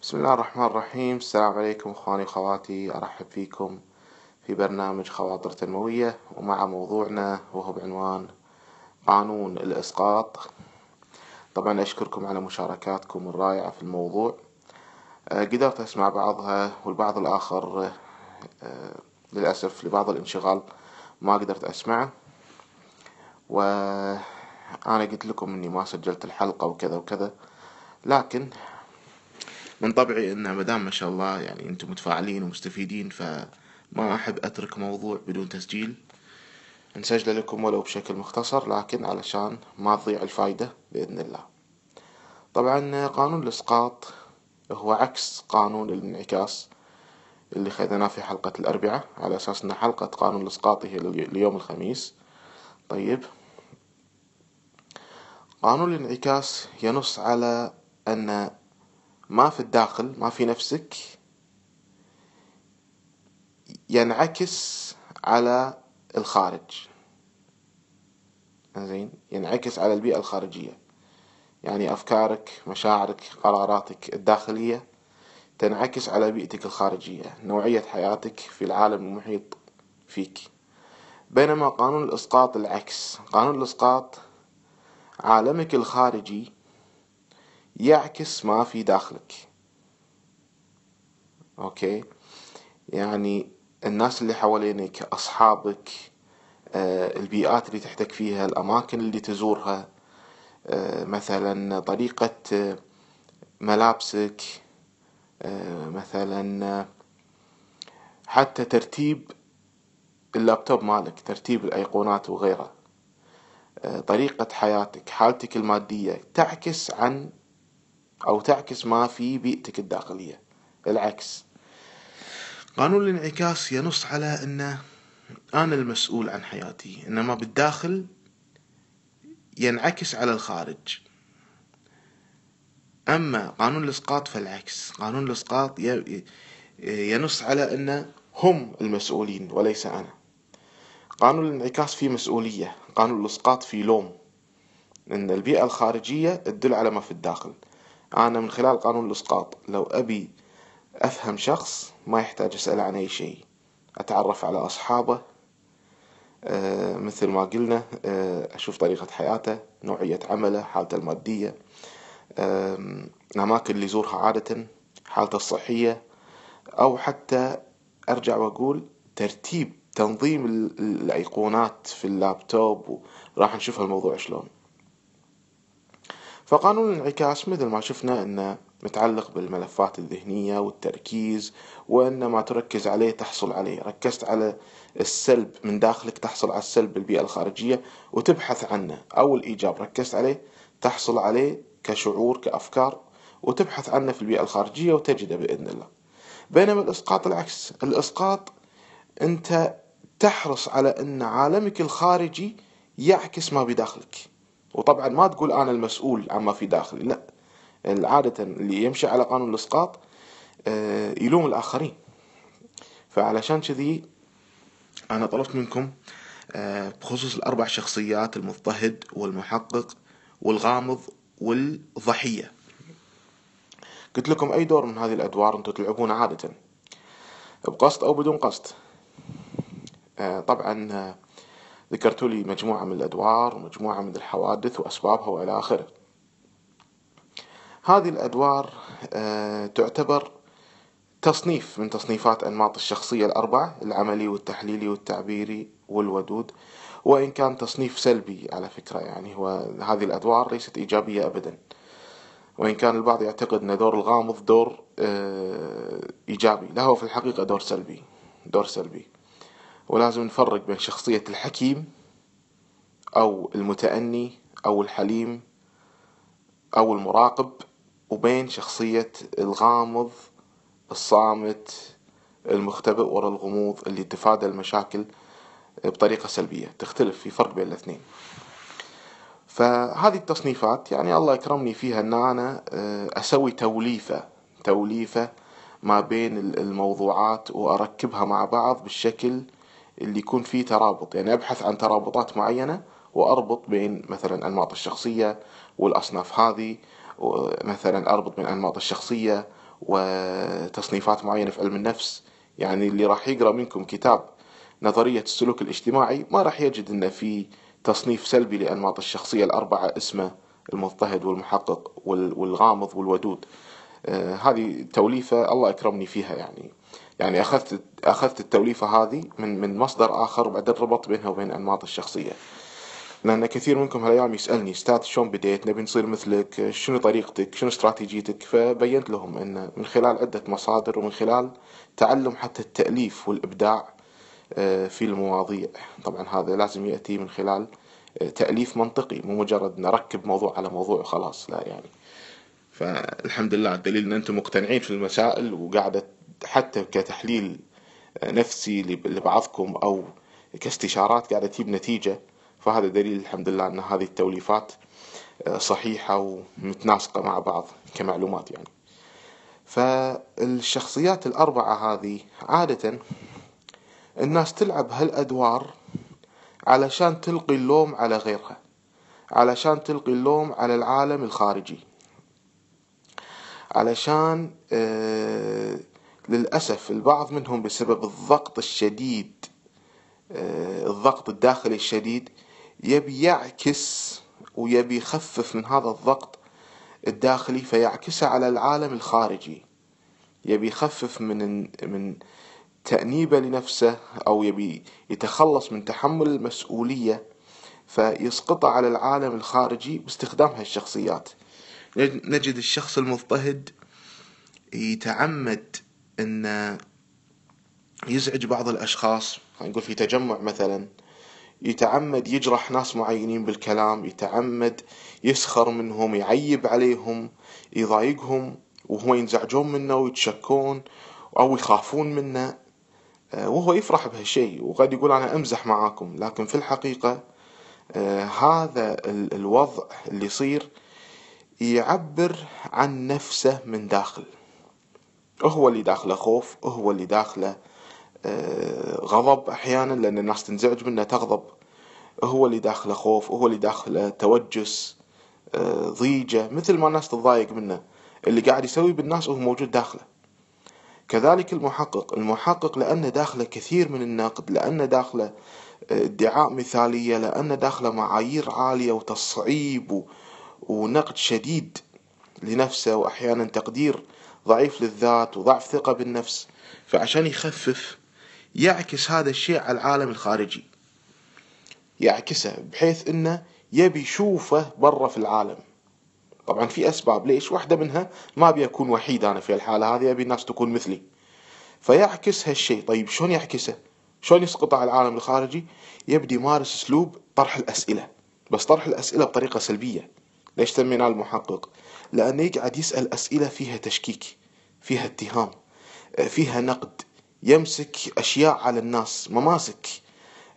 بسم الله الرحمن الرحيم. السلام عليكم اخواني واخواتي، ارحب فيكم في برنامج خواطر تنموية، ومع موضوعنا وهو بعنوان قانون الاسقاط. طبعا اشكركم على مشاركاتكم الرائعة في الموضوع. قدرت اسمع بعضها والبعض الاخر للاسف لبعض الانشغال ما قدرت اسمعه، وانا قلت لكم اني ما سجلت الحلقة وكذا وكذا، لكن من طبعي ان مدام ما شاء الله يعني انتم متفاعلين ومستفيدين، فما احب اترك موضوع بدون تسجيل. نسجله لكم ولو بشكل مختصر، لكن علشان ما تضيع الفايدة بإذن الله. طبعا قانون الإسقاط هو عكس قانون الانعكاس اللي خذناه في حلقة الأربعاء، على أساس أن حلقة قانون الإسقاط هي ليوم الخميس. طيب، قانون الانعكاس ينص على أن ما في الداخل، ما في نفسك، ينعكس على الخارج. زين، ينعكس على البيئة الخارجية، يعني أفكارك، مشاعرك، قراراتك الداخلية تنعكس على بيئتك الخارجية، نوعية حياتك في العالم المحيط فيك. بينما قانون الإسقاط العكس. قانون الإسقاط عالمك الخارجي يعكس ما في داخلك. أوكي، يعني الناس اللي حوالينك، أصحابك، البيئات اللي تحتك فيها، الأماكن اللي تزورها، مثلا طريقة ملابسك، مثلا حتى ترتيب اللابتوب مالك، ترتيب الأيقونات وغيرها، طريقة حياتك، حالتك المادية، تعكس عن أو تعكس ما في بيئتك الداخلية. العكس. قانون الانعكاس ينص على أن أنا المسؤول عن حياتي، إنما بالداخل ينعكس على الخارج. أما قانون الإسقاط فالعكس. قانون الإسقاط ينص على أن هم المسؤولين وليس أنا. قانون الانعكاس فيه مسؤولية، قانون الإسقاط فيه لوم، إن البيئة الخارجية تدل على ما في الداخل. أنا من خلال قانون الإسقاط لو أبي أفهم شخص ما يحتاج أسأل عن أي شيء، أتعرف على أصحابه، مثل ما قلنا، أشوف طريقة حياته، نوعية عمله، حالته المادية، الأماكن اللي يزورها عادة، حالته الصحية، أو حتى أرجع وأقول ترتيب تنظيم الأيقونات في اللابتوب، وراح نشوف الموضوع شلون. فقانون الانعكاس مثل ما شفنا أنه متعلق بالملفات الذهنية والتركيز، وأن ما تركز عليه تحصل عليه. ركزت على السلب من داخلك تحصل على السلب بالبيئة الخارجية وتبحث عنه، أو الإيجاب ركزت عليه تحصل عليه كشعور، كأفكار، وتبحث عنه في البيئة الخارجية وتجده بإذن الله. بينما الإسقاط العكس. الإسقاط أنت تحرص على أن عالمك الخارجي يعكس ما بداخلك، وطبعا ما تقول أنا المسؤول عما في داخلي، لا. عادة اللي يمشي على قانون الإسقاط يلوم الآخرين. فعلشان كذي أنا طلبت منكم بخصوص الأربع شخصيات: المضطهد والمحقق والغامض والضحية. قلت لكم أي دور من هذه الأدوار أنتم تلعبون عادة بقصد أو بدون قصد. طبعا ذكرتوا لي مجموعة من الأدوار ومجموعة من الحوادث وأسبابها وإلى آخره. هذه الأدوار تعتبر تصنيف من تصنيفات أنماط الشخصية الأربعة: العملي والتحليلي والتعبيري والودود. وإن كان تصنيف سلبي على فكرة، يعني هو هذه الأدوار ليست إيجابية أبدا، وإن كان البعض يعتقد أن دور الغامض دور إيجابي، لا، هو في الحقيقة دور سلبي، دور سلبي. ولازم نفرق بين شخصية الحكيم أو المتأني أو الحليم أو المراقب، وبين شخصية الغامض الصامت المختبئ وراء الغموض اللي يتفادى المشاكل بطريقة سلبية. تختلف، في فرق بين الاثنين. فهذه التصنيفات يعني الله يكرمني فيها أن أنا أسوي توليفة ما بين الموضوعات وأركبها مع بعض بالشكل اللي يكون فيه ترابط، يعني أبحث عن ترابطات معينة وأربط بين مثلا أنماط الشخصية والأصناف هذه، مثلا أربط بين أنماط الشخصية وتصنيفات معينة في علم النفس. يعني اللي راح يقرأ منكم كتاب نظرية السلوك الاجتماعي ما راح يجد أن في تصنيف سلبي لأنماط الشخصية الأربعة اسمه المضطهد والمحقق والغامض والودود. هذه توليفة الله أكرمني فيها يعني. يعني أخذت التوليفة هذه من مصدر آخر، وبعدين ربطت بينها وبين أنماط الشخصية. لأن كثير منكم هالأيام يسألني أستاذ شلون بديت، نبي نصير مثلك، شنو طريقتك، شنو استراتيجيتك؟ فبينت لهم أن من خلال عدة مصادر، ومن خلال تعلم حتى التأليف والإبداع في المواضيع. طبعا هذا لازم يأتي من خلال تأليف منطقي، مو مجرد نركب موضوع على موضوع وخلاص، لا يعني. فالحمد لله الدليل ان انتم مقتنعين في المسائل، وقاعدة حتى كتحليل نفسي لبعضكم او كاستشارات قاعدة تجيب نتيجة. فهذا دليل الحمد لله ان هذه التوليفات صحيحة ومتناسقة مع بعض كمعلومات يعني. فالشخصيات الأربعة هذه عادة الناس تلعب هالأدوار علشان تلقي اللوم على غيرها، علشان تلقي اللوم على العالم الخارجي، علشان للأسف البعض منهم بسبب الضغط الشديد، الضغط الداخلي الشديد، يبي يعكس ويبي يخفف من هذا الضغط الداخلي فيعكسه على العالم الخارجي. يبي يخفف من تأنيبه لنفسه، أو يبي يتخلص من تحمل المسؤولية فيسقطها على العالم الخارجي باستخدام هالشخصيات. نجد الشخص المضطهد يتعمد أن يزعج بعض الأشخاص، نقول في تجمع مثلا، يتعمد يجرح ناس معينين بالكلام، يتعمد يسخر منهم، يعيب عليهم، يضايقهم وهو ينزعجون منه ويتشكون أو يخافون منه، وهو يفرح بهالشيء وقد يقول أنا أمزح معاكم. لكن في الحقيقة هذا الوضع اللي يصير يعبر عن نفسه من داخل. هو اللي داخله خوف، هو اللي داخله غضب أحيانا لأن الناس تنزعج منه تغضب، هو اللي داخله خوف، هو اللي داخله توجس، ضيجة، مثل ما الناس تتضايق منه اللي قاعد يسوي بالناس وهو موجود داخله. كذلك المحقق لأنه داخله كثير من النقد، لأنه داخله ادعاء مثالية، لأنه داخله معايير عالية وتصعيب ونقد شديد لنفسه، وأحيانا تقدير ضعيف للذات وضعف ثقة بالنفس. فعشان يخفف يعكس هذا الشيء على العالم الخارجي، يعكسه بحيث انه يبي يشوفه برا في العالم. طبعا في اسباب ليش، واحدة منها ما ابي اكون وحيد انا في الحالة هذه، ابي الناس تكون مثلي. فيعكس هالشيء. طيب شلون يعكسه، شلون يسقطه على العالم الخارجي؟ يبدي يمارس اسلوب طرح الاسئلة، بس طرح الاسئلة بطريقة سلبية. ليش سميناه المحقق؟ لانه يقعد يسأل اسئلة فيها تشكيك، فيها اتهام، فيها نقد، يمسك اشياء على الناس مماسك،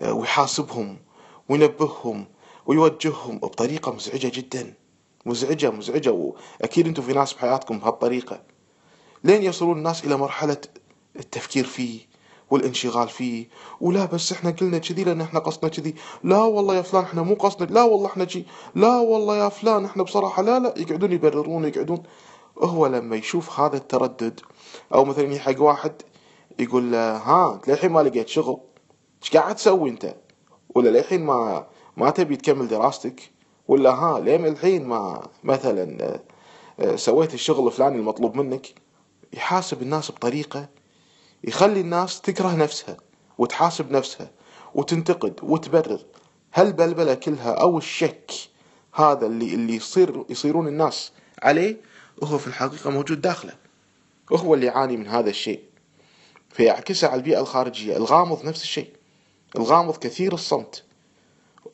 ويحاسبهم وينبههم ويوجههم بطريقة مزعجة جدا، مزعجة. وأكيد أنتم في ناس بحياتكم بهالطريقة، لين يصلون الناس إلى مرحلة التفكير فيه والانشغال فيه. ولا بس احنا قلنا كذي لأن احنا قصدنا كذي، لا والله يا فلان احنا مو قصدنا، لا والله احنا كذي، لا والله يا فلان احنا بصراحة لا. يقعدون يبررون يقعدون. هو لما يشوف هذا التردد، أو مثلا يحق واحد يقول له ها للحين ما لقيت شغل، ايش قاعد تسوي انت؟ ولا للحين ما تبي تكمل دراستك؟ ولا ها لين الحين ما مثلا سويت الشغل الفلاني المطلوب منك؟ يحاسب الناس بطريقة يخلي الناس تكره نفسها وتحاسب نفسها وتنتقد وتبرر. هالبلبلة كلها او الشك هذا اللي يصيرون الناس عليه، وهو في الحقيقة موجود داخله، وهو اللي يعاني من هذا الشيء. فيعكسه على البيئة الخارجية. الغامض نفس الشيء، الغامض كثير الصمت،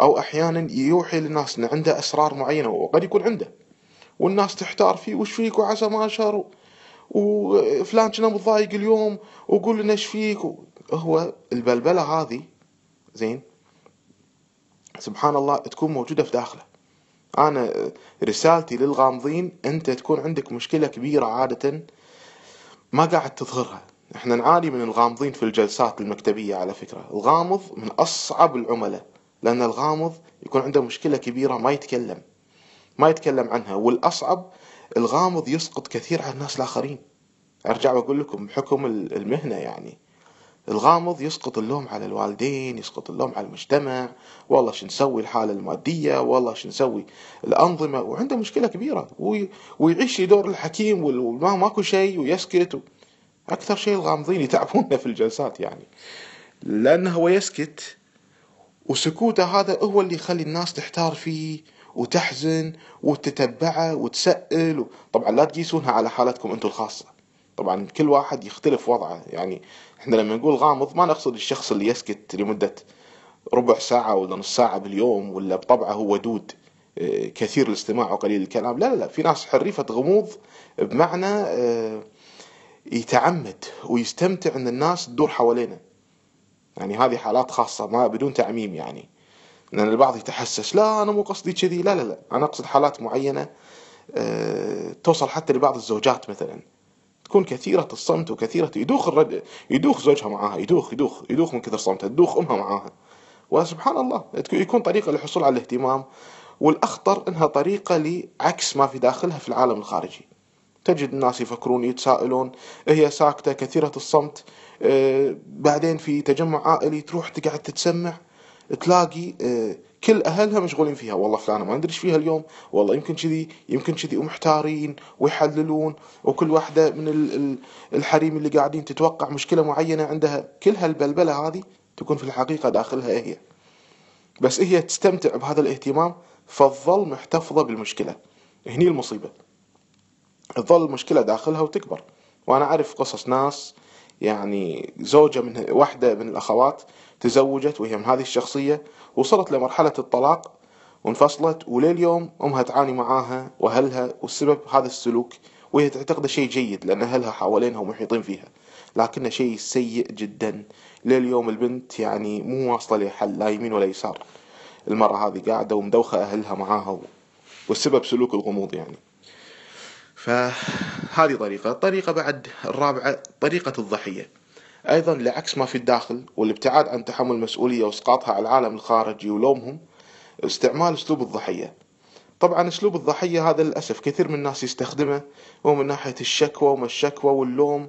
أو أحيانا يوحي للناس أن عنده أسرار معينة وقد يكون عنده، والناس تحتار فيه وش فيك وعسى ما شر، وفلان كنا متضايق اليوم وقول لنا ايش فيك. هو البلبلة هذه زين سبحان الله تكون موجودة في داخله. أنا رسالتي للغامضين، أنت تكون عندك مشكلة كبيرة عادة ما قاعد تظهرها. احنا نعاني من الغامضين في الجلسات المكتبية. على فكرة الغامض من أصعب العملاء، لأن الغامض يكون عنده مشكلة كبيرة ما يتكلم عنها. والأصعب الغامض يسقط كثير على الناس الآخرين. أرجع وأقول لكم بحكم المهنة يعني، الغامض يسقط اللوم على الوالدين، يسقط اللوم على المجتمع، والله شو نسوي الحالة المادية، والله شو نسوي الأنظمة، وعنده مشكلة كبيرة ويعيش دور الحكيم وما ماكو شيء ويسكت. أكثر شيء الغامضين يتعبون في الجلسات يعني، لأنه هو يسكت، وسكوته هذا هو اللي يخلي الناس تحتار فيه وتحزن وتتبعه وتسأل. طبعا لا تقيسونها على حالتكم انتم الخاصة، طبعا كل واحد يختلف وضعه يعني. احنا لما نقول غامض ما نقصد الشخص اللي يسكت لمدة ربع ساعة ولا نص ساعة باليوم، ولا بطبعه هو ودود كثير الاستماع وقليل الكلام. لا لا لا، في ناس حريفة غموض بمعنى يتعمد ويستمتع ان الناس تدور حوالينه. يعني هذه حالات خاصة ما بدون تعميم يعني، لأن البعض يتحسس لا أنا مو قصدي كذي. لا لا لا، أنا أقصد حالات معينة توصل حتى لبعض الزوجات مثلا تكون كثيرة الصمت وكثيرة يدوخ يدوخ زوجها معاها، يدوخ من كثر صمتها، تدوخ أمها معاها. وسبحان الله يكون طريقة للحصول على الاهتمام، والأخطر أنها طريقة لعكس ما في داخلها في العالم الخارجي. تجد الناس يفكرون يتساءلون، هي ساكتة كثيرة الصمت، بعدين في تجمع عائلي تروح تقعد تتسمع، تلاقي كل أهلها مشغولين فيها، والله فلانة ما ندري ايش فيها اليوم، والله يمكن كذي يمكن كذي، ومحتارين ويحللون، وكل واحدة من الحريم اللي قاعدين تتوقع مشكلة معينة عندها. كل هالبلبلة هذه تكون في الحقيقة داخلها هي، بس هي تستمتع بهذا الاهتمام فتظل محتفظة بالمشكلة. هني المصيبة، تظل المشكلة داخلها وتكبر. وأنا أعرف قصص ناس يعني زوجة من واحدة من الأخوات تزوجت وهي من هذه الشخصية، وصلت لمرحلة الطلاق وانفصلت، ولليوم أمها تعاني معاها وأهلها، والسبب هذا السلوك. وهي تعتقد شيء جيد لأن أهلها حوالينها ومحيطين فيها، لكنه شيء سيء جدا. لليوم البنت يعني مو واصلة لحل لا يمين ولا يسار، المرأة هذه قاعدة ومدوخة أهلها معاها، والسبب سلوك الغموض يعني. فهذه طريقة بعد الرابعة، طريقة الضحية. أيضا لعكس ما في الداخل والابتعاد عن تحمل المسؤولية وإسقاطها على العالم الخارجي ولومهم، استعمال أسلوب الضحية. طبعا أسلوب الضحية هذا للأسف كثير من الناس يستخدمه، هو من ناحية الشكوى وما الشكوى واللوم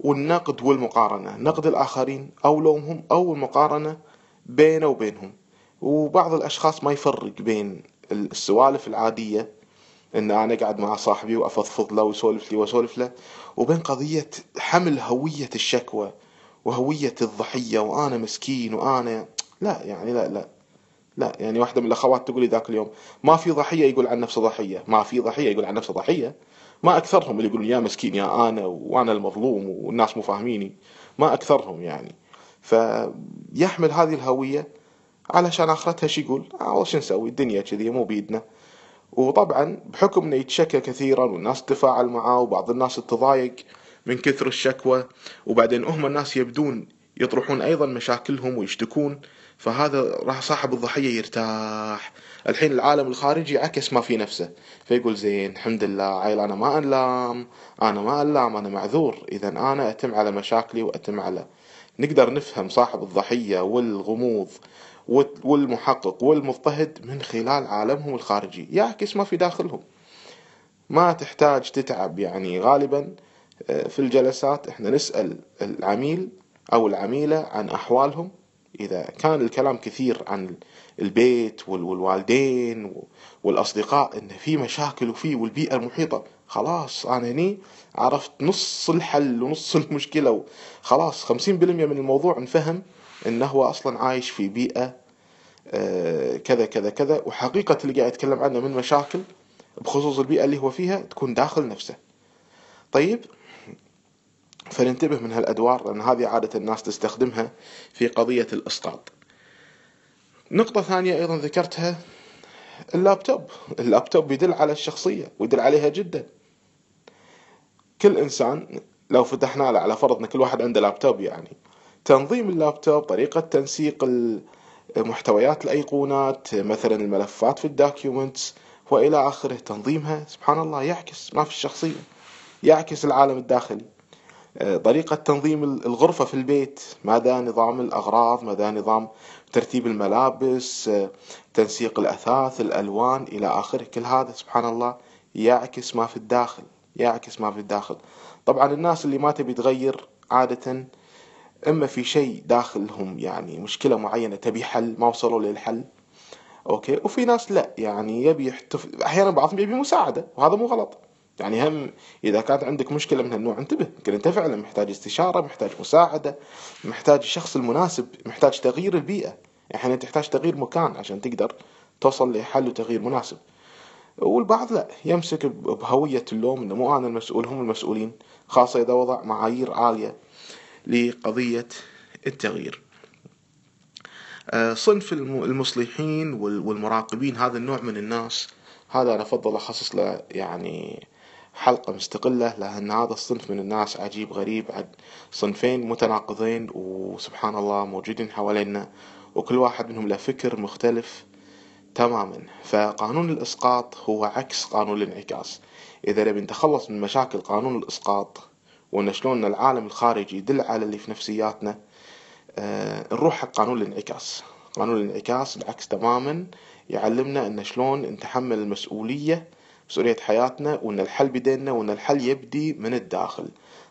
والنقد والمقارنة، نقد الآخرين أو لومهم أو المقارنة بينه وبينهم. وبعض الأشخاص ما يفرق بين السوالف العادية، ان انا اقعد مع صاحبي وافضفض له ويسولف لي واسولف له، وبين قضية حمل هوية الشكوى وهوية الضحية وانا مسكين وانا. لا يعني لا لا لا، يعني واحدة من الاخوات تقول لي ذاك اليوم ما في ضحية يقول عن نفسه ضحية، ما في ضحية يقول عن نفسه ضحية. ما اكثرهم اللي يقولون يا مسكين يا انا وانا المظلوم والناس مو فاهميني، ما اكثرهم يعني. فيحمل هذه الهوية علشان اخرتها شي يقول والله شو نسوي الدنيا كذي مو بيدنا. وطبعا بحكم انه يتشكى كثيرا والناس تتفاعل معاه وبعض الناس تضايق من كثر الشكوى، وبعدين هم الناس يبدون يطرحون ايضا مشاكلهم ويشتكون، فهذا راح صاحب الضحية يرتاح. الحين العالم الخارجي عكس ما في نفسه، فيقول زين الحمد لله عيل انا ما انلام، انا ما انلام، انا معذور، اذا انا اتم على مشاكلي واتم على. نقدر نفهم صاحب الضحية والغموض والمحقق والمضطهد من خلال عالمهم الخارجي يعكس ما في داخلهم. ما تحتاج تتعب يعني. غالبا في الجلسات احنا نسأل العميل او العميلة عن احوالهم، اذا كان الكلام كثير عن البيت والوالدين والاصدقاء ان في مشاكل وفي والبيئة المحيطة، خلاص انا هني عرفت نص الحل ونص المشكلة. خلاص 50% من الموضوع انفهم انه هو اصلا عايش في بيئة كذا كذا كذا، وحقيقة اللي قاعد يتكلم عنه من مشاكل بخصوص البيئة اللي هو فيها تكون داخل نفسه. طيب، فننتبه من هالأدوار لأن هذه عادة الناس تستخدمها في قضية الإسقاط. نقطة ثانية أيضا ذكرتها، اللابتوب. اللابتوب يدل على الشخصية ويدل عليها جدا. كل إنسان لو فتحنا له، على فرض أن كل واحد عنده لابتوب، يعني تنظيم اللابتوب، طريقة تنسيق محتويات الأيقونات، مثلا الملفات في الدوكيومنتس وإلى آخره، تنظيمها سبحان الله يعكس ما في الشخصية، يعكس العالم الداخلي. طريقة تنظيم الغرفة في البيت، ماذا نظام الأغراض، ماذا نظام ترتيب الملابس، تنسيق الأثاث، الألوان إلى آخره، كل هذا سبحان الله يعكس ما في الداخل. يعكس ما في الداخل. طبعا الناس اللي ما تبي تغير عادة إما في شيء داخلهم، يعني مشكلة معينة تبي حل ما وصلوا للحل، أوكي، وفي ناس لا، يعني أحيانا بعضهم يبي مساعدة وهذا مو غلط. يعني هم إذا كانت عندك مشكلة من هالنوع انتبه، يمكن أنت فعلا محتاج استشارة، محتاج مساعدة، محتاج الشخص المناسب، محتاج تغيير البيئة. يعني تحتاج تغيير مكان عشان تقدر توصل لحل وتغيير مناسب. والبعض لا، يمسك بهوية اللوم إنه مو أنا المسؤول، هم المسؤولين، خاصة إذا وضع معايير عالية لقضية التغيير. صنف المصلحين والمراقبين، هذا النوع من الناس هذا أنا أفضل أخصص له يعني حلقة مستقلة، لأن هذا الصنف من الناس عجيب غريب، صنفين متناقضين وسبحان الله موجودين حوالينا، وكل واحد منهم له فكر مختلف تماما. فقانون الإسقاط هو عكس قانون الانعكاس. إذا نبي نتخلص من مشاكل قانون الإسقاط، وإن شلون العالم الخارجي يدل على اللي في نفسياتنا، نروح حق قانون الانعكاس. قانون الانعكاس العكس تماما، يعلمنا ان شلون نتحمل المسؤولية، مسؤولية حياتنا، وان الحل بيدنا، وان الحل يبدي من الداخل.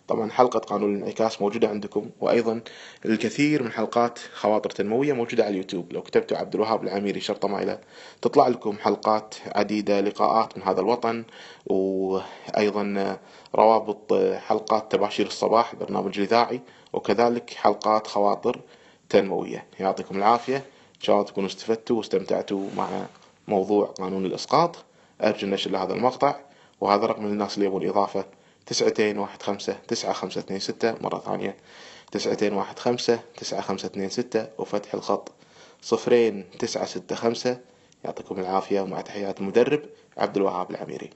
طبعا حلقة قانون الانعكاس موجودة عندكم، وايضا الكثير من حلقات خواطر تنموية موجودة على اليوتيوب. لو كتبتوا عبد الوهاب العميري شرطة مايلة تطلع لكم حلقات عديدة، لقاءات من هذا الوطن، وايضا روابط حلقات تباشير الصباح برنامج الاذاعي، وكذلك حلقات خواطر تنموية. يعطيكم العافية، إن شاء الله تكونوا استفدتوا واستمتعتوا مع موضوع قانون الإسقاط. أرجو النشر لهذا المقطع، وهذا رقم للناس اللي يبون إضافة: 9215 9526. مرة ثانية 9215 9526، وفتح الخط 0965. يعطيكم العافية، ومع تحيات المدرب عبد الوهاب العميري.